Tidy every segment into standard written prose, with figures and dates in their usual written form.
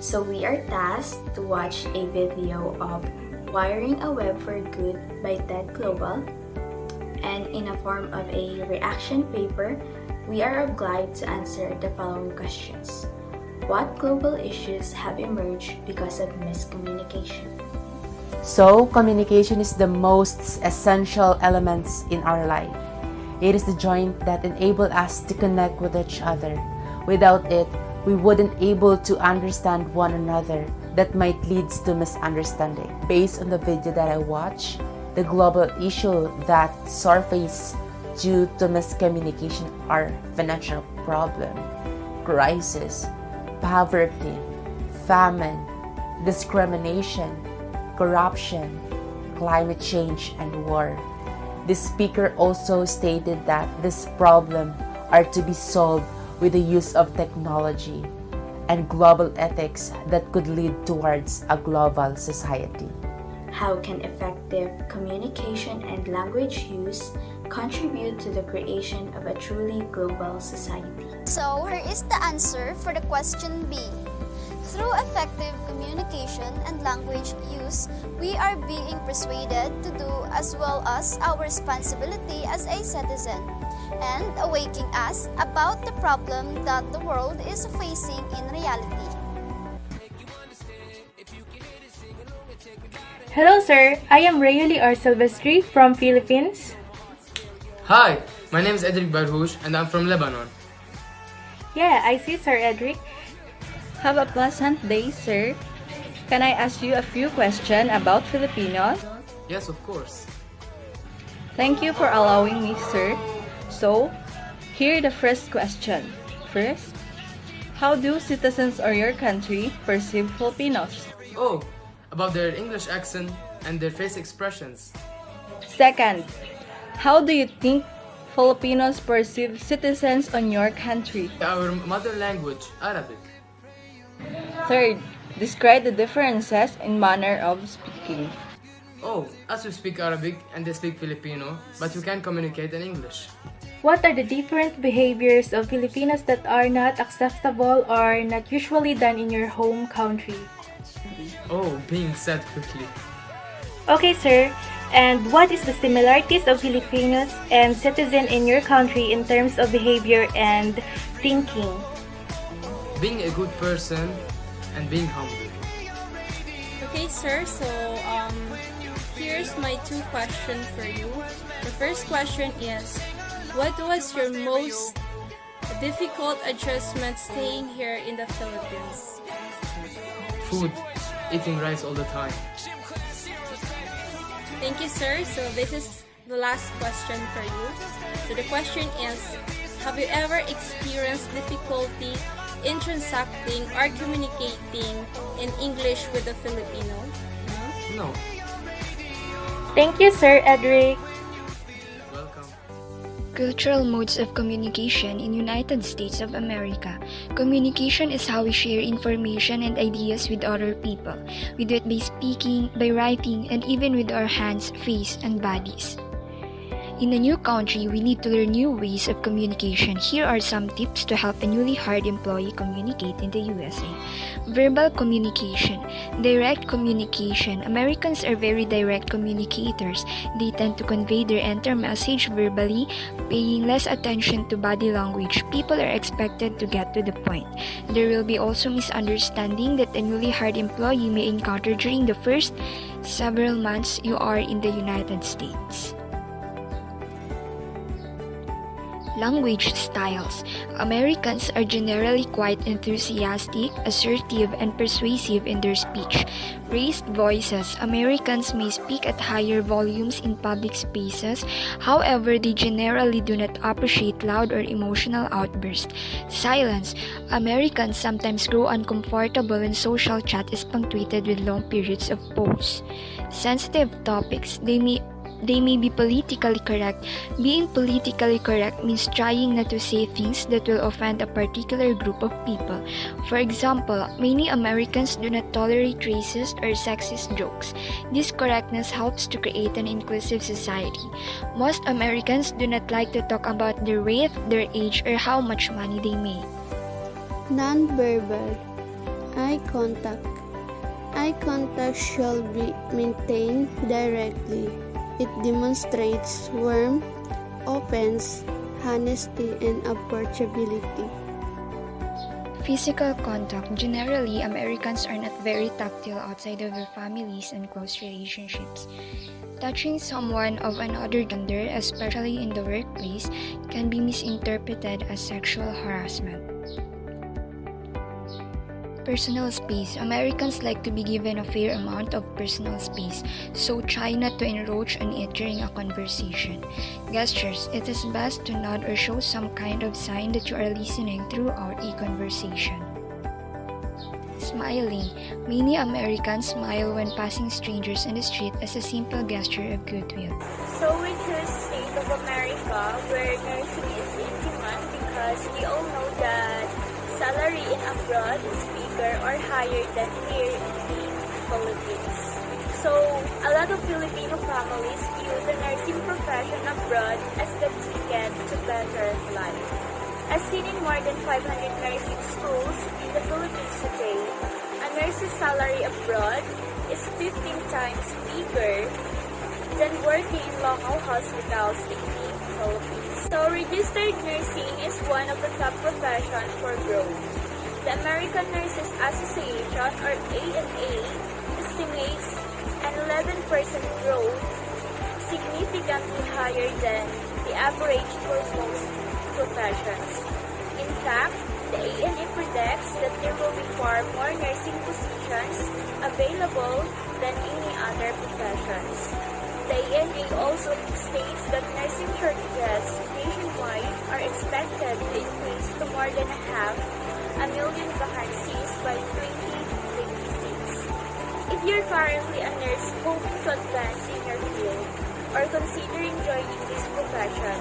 So we are tasked to watch a video of Wiring a Web for Good by TED Global, and in a form of a reaction paper, we are obliged to answer the following questions. What global issues have emerged because of miscommunication? So, communication is the most essential elements in our life. It is the joint that enables us to connect with each other. Without it, we wouldn't able to understand one another. That might lead to misunderstanding. Based on the video that I watched, the global issue that surface due to miscommunication are financial problem, crisis, poverty, famine, discrimination, corruption, climate change, and war. The speaker also stated that this problem are to be solved with the use of technology and global ethics that could lead towards a global society. How can effective communication and language use contribute to the creation of a truly global society? So, here is the answer for the question B. Through effective communication and language use, we are being persuaded to do as well as our responsibility as a citizen, and awaking us about the problem that the world is facing in reality. Hello sir, I am Rayuli R. Silvestri from Philippines. Hi, my name is Edric Barhouch and I'm from Lebanon. Yeah, I see Sir Edric. Have a pleasant day, sir. Can I ask you a few questions about Filipinos? Yes, of course. Thank you for allowing me, sir. So, here the first question. First, how do citizens of your country perceive Filipinos? Oh, about their English accent and their face expressions. Second, how do you think Filipinos perceive citizens on your country? Our mother language, Arabic. Third, describe the differences in manner of speaking. Oh, as we speak Arabic and they speak Filipino, but we can communicate in English. What are the different behaviors of Filipinos that are not acceptable or not usually done in your home country? Oh, being said quickly. Okay sir, and what is the similarities of Filipinos and citizens in your country in terms of behavior and thinking? Being a good person and being humble. Okay, sir. So, here's my two questions for you. The first question is, what was your most difficult adjustment staying here in the Philippines? Food, eating rice all the time. Thank you, sir. So, this is the last question for you. So, the question is, have you ever experienced difficulty in transacting or communicating in English with a Filipino? No. Thank you Sir Edric. Welcome. Cultural modes of communication in United States of America. Communication is how we share information and ideas with other people. We do it by speaking, by writing, and even with our hands, face, and bodies. In a new country, we need to learn new ways of communication. Here are some tips to help a newly hired employee communicate in the USA. Verbal communication. Direct communication. Americans are very direct communicators. They tend to convey their entire message verbally, paying less attention to body language. People are expected to get to the point. There will be also misunderstanding that a newly hired employee may encounter during the first several months you are in the United States. Language styles. Americans are generally quite enthusiastic, assertive, and persuasive in their speech. Raised voices. Americans may speak at higher volumes in public spaces. However, they generally do not appreciate loud or emotional outbursts. Silence. Americans sometimes grow uncomfortable when social chat is punctuated with long periods of pause. Sensitive topics. They may be politically correct. Being politically correct means trying not to say things that will offend a particular group of people. For example, many Americans do not tolerate racist or sexist jokes. This correctness helps to create an inclusive society. Most Americans do not like to talk about their weight, their age, or how much money they make. Non-verbal. Eye contact. Eye contact shall be maintained directly. It demonstrates warmth, opens, honesty, and approachability. Physical contact. Generally, Americans are not very tactile outside of their families and close relationships. Touching someone of another gender, especially in the workplace, can be misinterpreted as sexual harassment. Personal space. Americans like to be given a fair amount of personal space, so try not to encroach on it during a conversation. Gestures. It is best to nod or show some kind of sign that you are listening throughout a conversation. Smiling. Many Americans smile when passing strangers in the street as a simple gesture of goodwill. So we choose State of America, where nursing is in demand because we all know that salary in abroad is bigger or higher than here in the Philippines. So a lot of Filipino families view the nursing profession abroad as the ticket to better life. As seen in more than 500 nursing schools in the Philippines today, a nurse's salary abroad is 15 times bigger than working in local hospitals in the Philippines. So registered nursing is one of the top professions for growth. The American Nurses Association, or ANA, estimates an 11% growth, significantly higher than the average for most professions. In fact, the ANA predicts that there will be far more nursing positions available than any other professions. The ANA also states that nursing shortages nationwide are expected to increase to more than 500,000 vacancies by 2026. If you're currently a nurse hoping to advance in your field or considering joining this profession,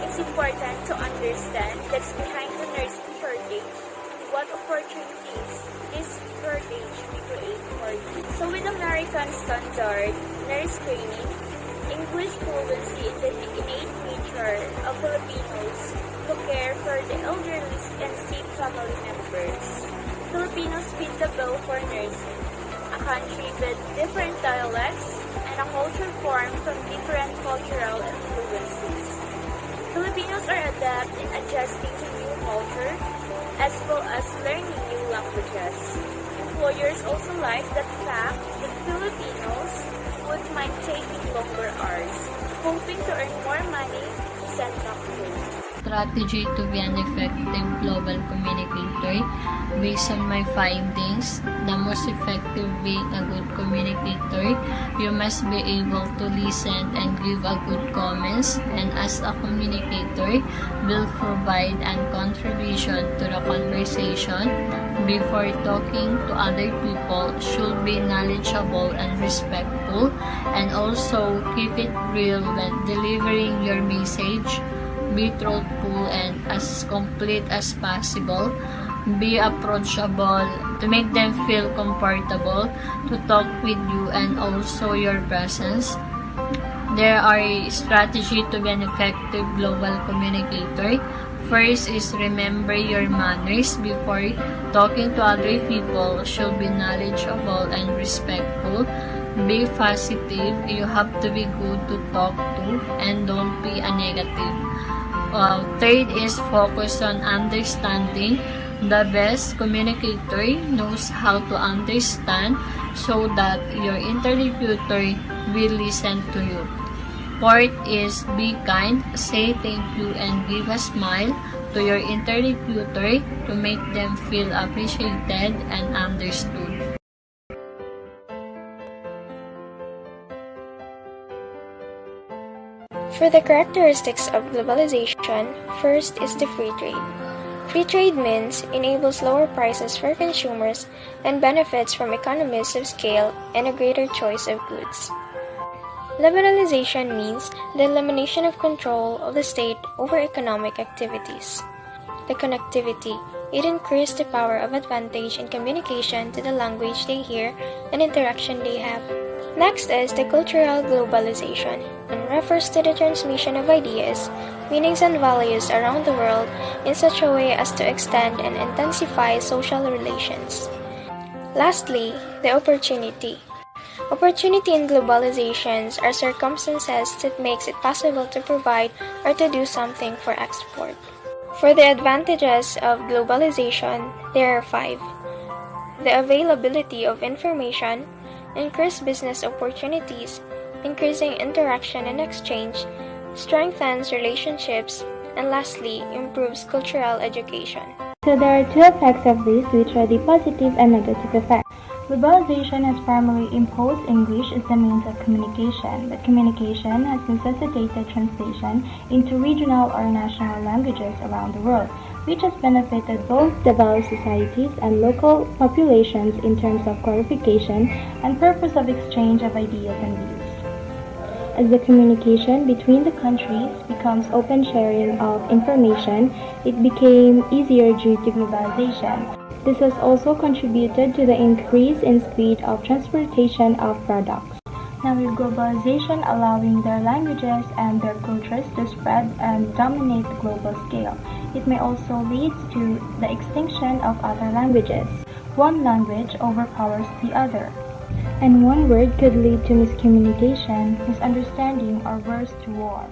it's important to understand that's behind the nursing shortage, what opportunities this shortage will create for you. So with American Standard Nurse Training, English fluency is the innate nature of Filipinos to care for the elderly and sick family members. Filipinos fit the bill for nursing, a country with different dialects and a culture formed from different cultural influences. Filipinos are adept in adjusting to new culture as well as learning new languages. Employers also like the fact that Filipinos would mind taking longer hours, hoping to earn more money to send back home. Strategy to be an effective global communicator. Based on my findings, the most effective being a good communicator, you must be able to listen and give a good comments, and as a communicator, will provide an contribution to the conversation. Before talking to other people, should be knowledgeable and respectful, and also keep it real when delivering your message. Be truthful and as complete as possible. Be approachable to make them feel comfortable to talk with you and also your presence. There are strategies to be an effective global communicator. First is remember your manners before talking to other people. Should be knowledgeable and respectful. Be positive. You have to be good to talk to and don't be a negative. Third is focus on understanding. The best communicator knows how to understand so that your interlocutor will listen to you. Fourth is be kind, say thank you, and give a smile to your interlocutor to make them feel appreciated and understood. For the characteristics of globalization, first is the free trade. Free trade means enables lower prices for consumers and benefits from economies of scale and a greater choice of goods. Liberalization means the elimination of control of the state over economic activities. The connectivity, it increased the power of advantage in communication to the language they hear and interaction they have. Next is the cultural globalization, and refers to the transmission of ideas, meanings and values around the world in such a way as to extend and intensify social relations. Lastly, the opportunity. Opportunity in globalizations are circumstances that makes it possible to provide or to do something for export. For the advantages of globalization, there are 5. The availability of information, increased business opportunities, increasing interaction and exchange, strengthens relationships, and lastly, improves cultural education. So there are 2 effects of this, which are the positive and negative effects. Globalization has primarily imposed English as the means of communication, but communication has necessitated translation into regional or national languages around the world, which has benefited both developed societies and local populations in terms of clarification and purpose of exchange of ideas and views. As the communication between the countries becomes open sharing of information, it became easier due to globalization. This has also contributed to the increase in speed of transportation of products. Now with globalization allowing their languages and their cultures to spread and dominate the global scale, it may also lead to the extinction of other languages. One language overpowers the other, and one word could lead to miscommunication, misunderstanding, or worse, to war.